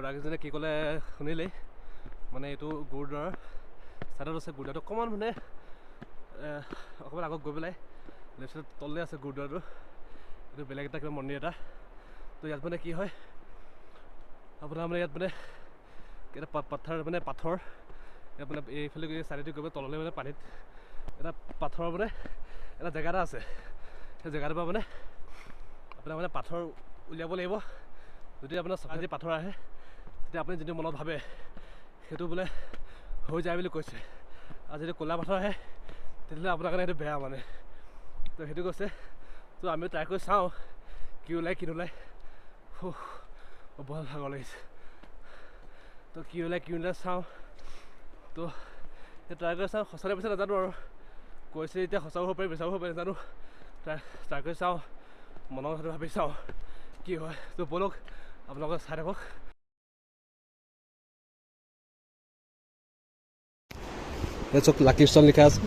ট্ৰাকজনে কি ক'লে শুনিলেই মানে এইটো গুৰুদ্বাৰৰ ছাইডত আছে গুৰুদ্বাৰটো অকণমান মানে অকণমান আগত গৈ পেলাই লেফ্ট ছাইডত তললৈ আছে গুৰুদ্বাৰটো এইটো বেলেগ এটা কিবা মন্দিৰ এটা তো ইয়াত মানে কি হয় আপোনাৰ মানে ইয়াত মানে এটা পাথৰ ইয়াত মানে এইফালে চাইডেদি গৈ তললৈ মানে পানীত এটা পাথৰৰ মানে এটা জেগা এটা আছে সেই জেগাটোৰ পৰা মানে আপোনাৰ মানে পাথৰ উলিয়াব লাগিব যদি আপোনাৰ যদি পাথৰ আহে তেতিয়া আপুনি যদি মনত ভাবে সেইটো বোলে হৈ যায় বুলি কৈছে আৰু যদি ক'লা পাথৰ আহে তেতিয়াহ'লে আপোনাৰ কাৰণে সেইটো বেয়া মানে তো সেইটো কৈছে তো আমি ট্ৰাই কৰি চাওঁ কি ওলায় কি নোলায় বহুত ভাগৰ লাগিছে তো কি ওলায় চাওঁ তো সেই ট্ৰাই কৰি চাওঁ সঁচাকৈ পিছত নাজানো আৰু কৈছে এতিয়া সঁচাও হ'ব পাৰে মিছাও হ'ব পাৰে নাজানো ট্ৰাই কৰি চাওঁ মনৰ কথাটো ভাবি চাওঁ কি হয় তো ব'লক আপোনালোকে চাই থাকক ইয়াত চব লাকি ষ্টল লিখা আছে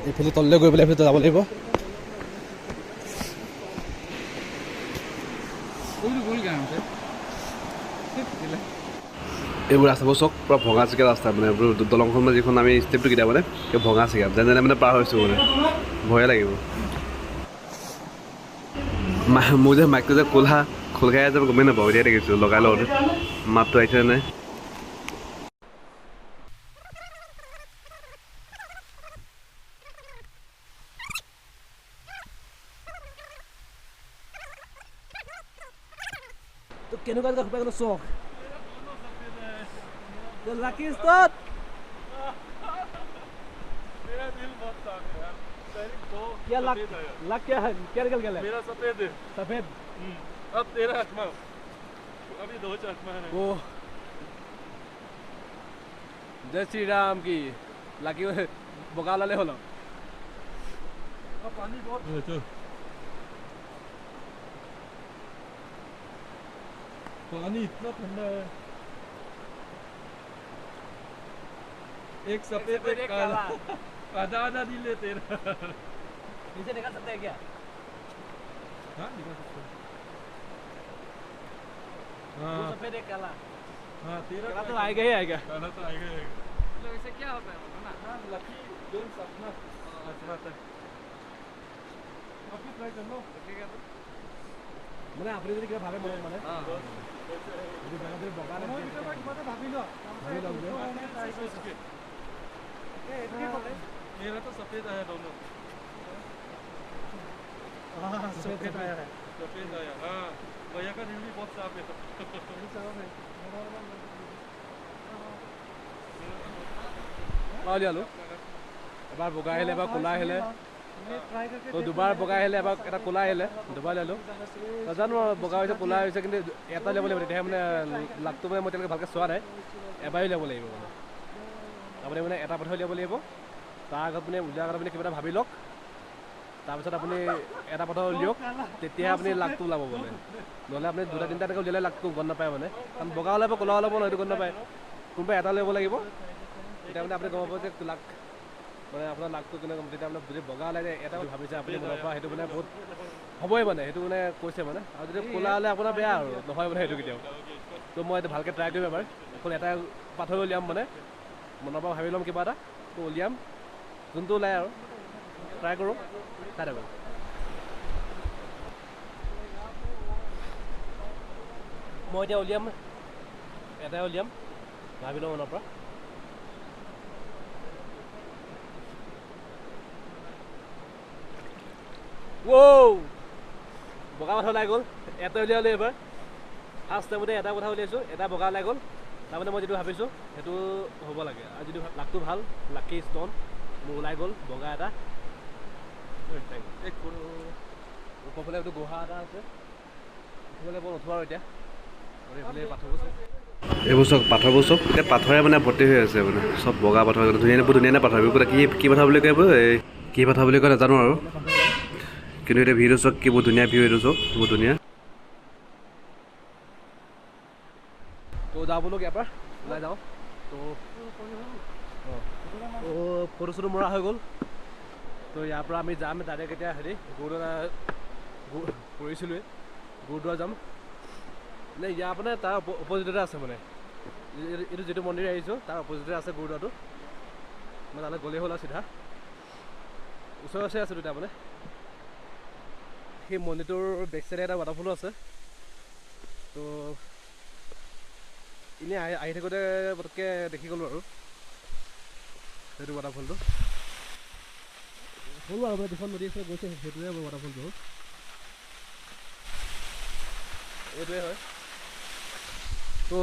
এইফালে তললৈ গৈ পেলাই এইফালে যাব লাগিব এইবোৰ ৰাস্তাবোৰ চব পূৰা ভঙা চিগা ৰাস্তা মানে এইবোৰ দলংখন মানে যিখন আমি ষ্টেপটো কেতিয়া মানে ভঙা চিগা যেনে মানে পাৰ হৈছোঁ মানে ভয়ে লাগিব মোৰ যে মাইকটো যে ক'লা খোল খাই আছে গমেই নাপাওঁ এতিয়াই দেখিছোঁ লগাই লগতে মাতটো আহিছে নাই তো কেনেকুৱা এটা সোপাই গ'লো চখ লাকি ষ্টল क्या लग क्या है क्या निकल गया मेरा सफेद है सफेद अब तेरा चश्मा अभी 2 चश्मा है वो जय श्री राम की लाकी बगाल वाले होलो अब पानी बहुत पानी इतना ठंडा है एक सफेद एक काला आधा आधा दिल है तेरा नीचे निकाल सकते हैं क्या हाँ निकाल सकते हैं हाँ सफेद एक काला हाँ तेरा काला तो आएगा ही आएगा काला तो आएगा ही आएगा मतलब इससे क्या होता है ना हाँ लकी गेम सपना सपना है आप भी ट्राई कर लो लगेगा तो मैंने अपने दिन क्या भागे बोले मैंने हाँ मुझे बना फिर बगा रहे हैं मैंने भाभी लो ट्राई कर सके मेरा तो सफेद आया दोनों हाँ सफेद आया है सफेद आया हाँ भैया का दिल भी बहुत साफ है लो এবাৰ বগা আহিলে এবাৰ ক'লা আহিলে তো দুবাৰ বগা আহিলে এবাৰ এটা ক'লা আহিলে দুবাৰ ল'লোঁ নাজানো বগা হৈছে ক'লা হৈছে কিন্তু এটা ল'ব লাগিব তেতিয়াহে মানে লাকটো মানে মই তেনেকৈ ভালকৈ চোৱা নাই এবাৰেই ল'ব লাগিব মানে আপুনি মানে এটা পাথৰ উলিয়াব লাগিব তাৰ আগত মানে উলিওৱাৰ আগত আপুনি কিবা এটা ভাবি লওক তাৰপিছত আপুনি এটা পাথৰ উলিয়াওক তেতিয়াহে আপুনি লাকটো ওলাব মানে নহ'লে আপুনি দুটা তিনিটা এনেকৈ উলিয়ালে লাকটো গম নাপায় মানে কাৰণ বগা ওলাব ক'লা ওলাব ন সেইটো গম নাপায় কোনোবাই এটা ল'ব লাগিব তেতিয়া মানে আপুনি গম পাব যে লাক মানে আপোনাৰ লাকটো কেনেকৈ তেতিয়া আপোনাৰ যদি বগা ওলাই যায় এটা ভাবিছে আপুনি মনৰ পৰা সেইটো মানে বহুত হ'বই মানে সেইটো মানে কৈছে মানে আৰু যদি ক'লা হ'লে আপোনাৰ বেয়া আৰু নহয় মানে সেইটো কেতিয়াও তো মই এইটো ভালকৈ ট্ৰাই কৰিম এবাৰ অকল এটা পাথৰ উলিয়াম মানে মনৰ পৰা ভাবি ল'ম কিবা এটা তো উলিয়াম যোনটো ওলাই আৰু ট্ৰাই কৰোঁ চাই থাকোঁ মই এতিয়া উলিয়াম এটাই উলিয়াম ভাবি লওঁ মনৰ পৰা বগা কথা ওলাই গ'ল এটা উলিয়ালোঁ এইবাৰ ফাৰ্ষ্ট টাইমতে এটা কথা উলিয়াইছোঁ এটা বগা ওলাই গ'ল তাৰমানে মই যিটো ভাবিছোঁ সেইটো হ'ব লাগে আৰু যদি লাকটো ভাল লাকি ষ্টন মোৰ ওলাই গ'ল বগা এটা ওপৰফালে এইটো গুহা এটা আছে সেইফালে বৰ নথোৱা আৰু এতিয়া এইফালে পাথৰবোৰ এইবোৰ চব পাথৰবোৰ চব এতিয়া পাথৰে মানে ভৰ্তি হৈ আছে মানে চব বগা পাথৰ ধুনীয়া ধুনীয়া পাথৰ এইবোৰ কি পাথৰ বুলি কয় এইবোৰ কি পাথৰ বুলি কয় নাজানো আৰু কিন্তু এতিয়া ভিউটো চব কি বহুত ধুনীয়া ভিউ এইটো চব বহুত ধুনীয়া তো যাওঁ বোলো ইয়াৰ পৰা ওলাই যাওঁ তো ফটো চটো মৰা হৈ গ'ল তো ইয়াৰ পৰা আমি যাম ডাইৰেক্ট এতিয়া হেৰি গুৰুদ্বাৰা কৰিছিলোঁৱে গুৰুদ্বাৰা যাম মানে ইয়াৰ মানে তাৰ অপজিটতে আছে মানে এইটো যিটো মন্দিৰ আহিছোঁ তাৰ অপজিটতে আছে গুৰুদ্বাৰটো মানে তালৈ গ'লেই হ'ল আৰু চিধা ওচৰে ওচৰে আছে দুটা মানে সেই মন্দিৰটোৰ বেক চাইডে এটা ৱাটাৰফলো আছে তো এনেই আহি থাকোঁতে পটককৈ দেখি গ'লোঁ আৰু সেইটো ৱাটাৰফলটো সৰু আৰু মানে দুখন নদী আছে গৈছে সেইটোৱে ৱাটাৰফলটো হ'ল এইটোৱে হয় তো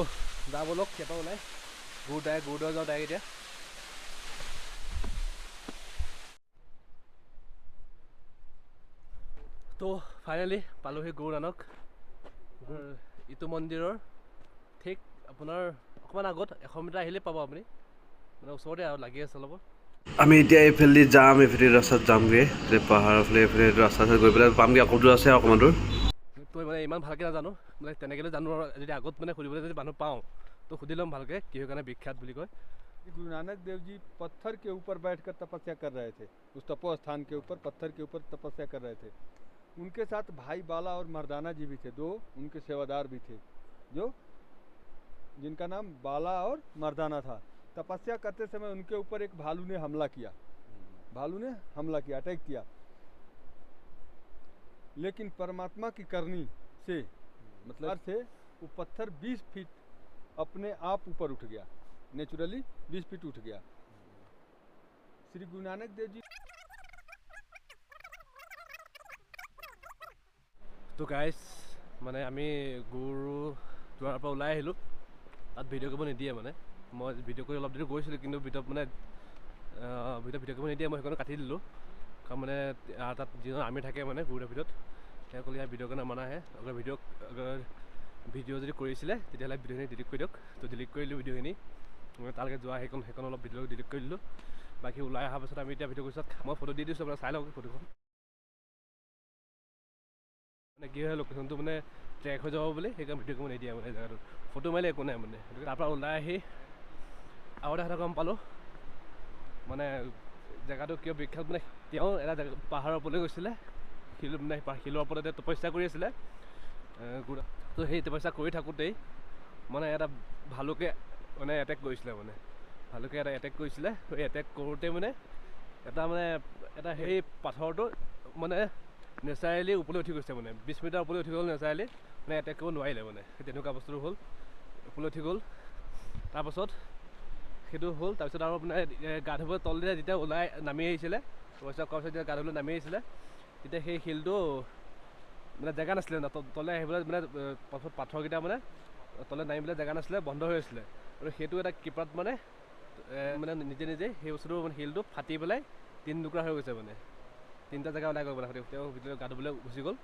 যা ব'লক সিহঁতৰ ওলাই গুৰুদ্বাৰ যাওঁ ডাইৰেক্ট এতিয়া তো ফাইনেলি পালোহি গুৰু নানক ইটো মন্দিৰৰ ঠিক আপোনাৰ অকণমান আগত 100 মিটাৰ আহিলেই পাব আপুনি মানে ওচৰতে আৰু লাগি আছে অলপ আমি এতিয়া এইফালেদি যাম এইফালে ৰাস্তাত যামগৈ পাহাৰৰ ফালে এইফালে ৰাস্তাত গৈ পেলাই পামগৈ আকৌ দূৰ আছে অকণমান দূৰ তো মানে ইমান ভালকৈ নাজানো মানে তেনেকৈ জানো আৰু যদি আগত মানে সুধিবলৈ যদি মানুহ পাওঁ তো সুধি ল'ম ভালকৈ কিহৰ কাৰণে বিখ্যাত বুলি কয় गुरु नानक देव जी पत्थर के ऊपर बैठकर तपस्या कर रहे थे उस तपो स्थान के ऊपर पत्थर के ऊपर तपस्या कर रहे थे उनके साथ भाई बाला और मर्दाना जी भी थे दो उनके सेवादार भी थे जो जिनका नाम बाला और मर्दाना था तपस्या करते समय उनके ऊपर एक भालू ने हमला किया अटैक किया लेकिन परमात्मा की करनी से मतलब से वो पत्थर 20 फीट अपने आप ऊपर उठ गया नेचुरली 20 फीट उठ गया श्री गुरु नानक देव जी তো গাইজ মানে আমি গুৰুদ্বাৰৰ পৰা ওলাই আহিলোঁ তাত ভিডিঅ' কৰিব নিদিয়ে মানে মই ভিডিঅ' কৰি অলপ দেৰি গৈছিলোঁ কিন্তু ভিতৰত মানে ভিডিঅ' কৰিব নিদিয়ে মই সেইকাৰণে কাটি দিলোঁ কাৰণ মানে তাত যিজন আৰ্মি থাকে মানে গুৰুদ্বাৰৰ ভিতৰত তেওঁ ক'লে ইয়াৰ ভিডিঅ' কাৰণে মানা আহে অগৰ ভিডিঅ' যদি কৰিছিলে তেতিয়াহ'লে ভিডিঅ'খিনি ডিলিট কৰি দিয়ক তো ডিলিট কৰিলোঁ ভিডিঅ'খিনি তালৈকে যোৱা সেইখন অলপ ভিডিঅ' ডিলিট কৰি দিলোঁ বাকী ওলাই অহাৰ পাছত আমি এতিয়া ভিডিঅ' কৰিছোঁ মই ফটো দি দিছোঁ আপোনাৰ চাই লওক ফটোখন মানে কি হয় লোকেশ্যনটো মানে ট্ৰেক হৈ যাব বুলি সেইকাৰণে ভিডিঅ' কৰিব নিদিয়ে মানে জেগাটো ফটো মাৰিলে একো নাই মানে তাৰপৰা ওলাই আহি আৰু এটা কথা গম পালোঁ মানে জেগাটো কিয় বিখ্যাত মানে তেওঁ এটা পাহাৰৰ ওপৰলৈ গৈছিলে মানে শিলৰ ওপৰতে তপস্যা কৰি আছিলে তো সেই তপস্যা কৰি থাকোঁতেই মানে এটা ভালুকে মানে এটেক কৰিছিলে মানে ভালুকে এটা এটেক কৰিছিলে সেই এটেক কৰোঁতে মানে এটা সেই পাথৰটো মানে নেচাৰেলি ওপৰলৈ উঠি গৈছে মানে 20 মিটাৰ ওপৰলৈ উঠি গ'ল নেচাৰেলি মানে এটেক কৰিব নোৱাৰিলে মানে সেই তেনেকুৱা বস্তুটো হ'ল ওপৰলৈ উঠি গ'ল তাৰপাছত সেইটো হ'ল তাৰপিছত আৰু মানে গা ধুবলৈ তললৈ যেতিয়া ওলাই নামি আহিছিলে তপস্যা কৰাৰ পিছত যেতিয়া গা ধুবলৈ নামি আহিছিলে তেতিয়া সেই শিলটো মানে জেগা নাছিলে তললৈ আহিবলৈ মানে পাথৰকেইটা মানে তললৈ নামিবলৈ জেগা নাছিলে বন্ধ হৈ আছিলে আৰু সেইটো এটা কিপাৰত মানে নিজে সেই বস্তুটো মানে শিলটো ফাটি পেলাই 3 টুকুৰা হৈ গৈছে মানে 3টা জেগা ওলাই গ'ল মানে তেওঁ ভিতৰত গা ধুবলৈ গুচি গ'ল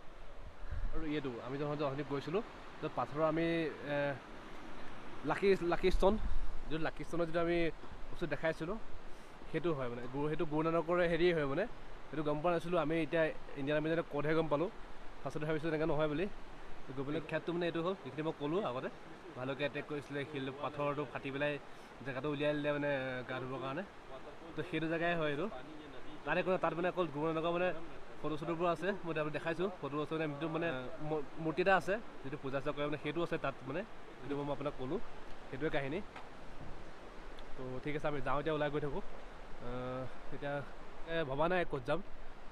আৰু এইটো আমি য'ত গৈছিলোঁ য'ত পাথৰৰ আমি লাকি ষ্ট'ন যিটো লাকি ষ্ট'নত যিটো আমি বস্তু দেখাইছিলোঁ সেইটো হয় মানে সেইটো গুৰু নানকৰে হেৰি হয় মানে সেইটো গম পোৱা নাছিলোঁ আমি এতিয়া ইণ্ডিয়ান আৰ্মি যেনে ক'তহে গম পালোঁ ফাৰ্ষ্টতে ভাবিছোঁ তেনেকৈ নহয় বুলি গৈ পেলাই খেতটো মানে এইটো হ'ল যিখিনি মই ক'লোঁ আগতে ভালকৈ এটেক কৰিছিলে শিল পাথৰটো ফাটি পেলাই জেগাটো উলিয়াই দিলে মানে গা ধুবৰ কাৰণে তো সেইটো জেগাই হয় এইটো তাত মানে অকল গুৰু নানকৰ মানে ফটো চটোবোৰ আছে মই দেখাইছোঁ ফটো আছে মানে যিটো মানে মূৰ্তি এটা আছে যিটো পূজা চূজা কৰে মানে সেইটো আছে তাত মানে যিটো মই আপোনাক ক'লোঁ সেইটোৱে কাহিনী তো ঠিক আছে আমি যাওঁ এতিয়া ওলাই গৈ থাকোঁ এতিয়া ভবা নাই ক'ত যাম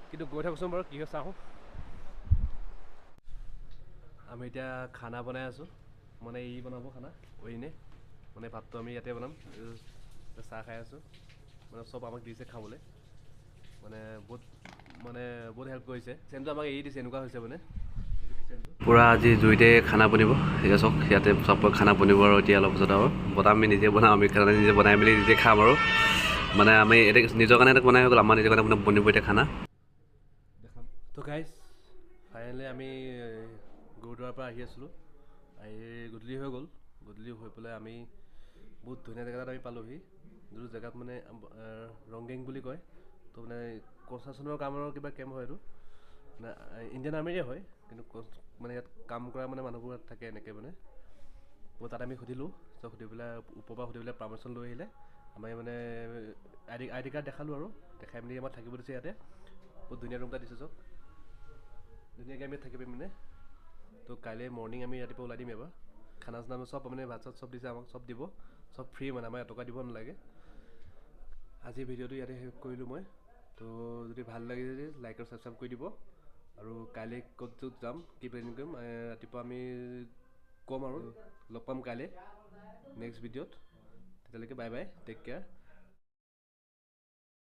কিন্তু গৈ থাকোঁচোন বাৰু কি হয় চাওঁ আমি এতিয়া খানা বনাই আছোঁ মানে বনাব খানা অইনে মানে ভাতটো আমি ইয়াতে বনাম চাহ খাই আছোঁ মানে চব আমাক দিছে খাবলৈ মানে বহুত হেল্প কৰিছে চেনটো আমাক এৰি দিছে এনেকুৱা হৈছে মানে পূৰা আজি জুইতে খানা বনিব ঠিক আছে ইয়াতে চব খানা বনিব আৰু এতিয়া অলপ পিছত আৰু বনাম আমি নিজে বনাম আমি খানা নিজে বনাই মেলি নিজে খাম আৰু মানে আমি এতিয়া নিজৰ কাৰণে এটা বনাই হৈ গ'ল আমাৰ নিজৰ কাৰণে বনিব এতিয়া খানা দেখাম তো গাইজ ফাইনেলি আমি গুৰুদ্বাৰৰ পৰা আহি আছিলোঁ গধূলি হৈ গ'ল গধূলি হৈ পেলাই আমি বহুত ধুনীয়া জেগা এটাত আমি পালোঁহি যিটো জেগাত মানে ৰংগেং বুলি কয় তো মানে কনষ্ট্ৰাকশ্যনৰ কামৰ কিবা কেম্প হয় এইটো মানে ইণ্ডিয়ান আৰ্মিৰে হয় কিন্তু মানে ইয়াত কাম কৰা মানে মানুহবোৰ থাকে এনেকৈ মানে তাত আমি সুধিলোঁ চব সুধি পেলাই ওপৰৰ পৰা সুধি পেলাই পাৰ্মিশ্যন লৈ আহিলে আমি মানে আই ডি কাৰ্ড দেখালোঁ আৰু দেখাই মেলি আমাৰ থাকিব দিছে ইয়াতে বহুত ধুনীয়া ৰুম এটা দিছে চব ধুনীয়াকৈ আমি থাকিব মানে তো কাইলৈ মৰ্ণিং আমি ৰাতিপুৱা ওলাই দিম এবাৰ খানা চানা চব মানে ভাত চাত চব দিছে, আমাক চব দিব, চব ফ্ৰী মানে আমাৰ এটকা দিব নালাগে। আজি ভিডিঅ'টো ইয়াতে শেষ কৰিলোঁ মই। তো যদি ভাল লাগে যদি লাইক আৰু ছাবস্ক্ৰাইব কৰি দিব। আৰু কাইলৈ ক'ত যাম কি প্লেনিং কৰিম ৰাতিপুৱা আমি ক'ম আৰু লগ পাম কাইলৈ নেক্সট ভিডিঅ'ত। তেতিয়ালৈকে বাই বাই, টেক কেয়াৰ।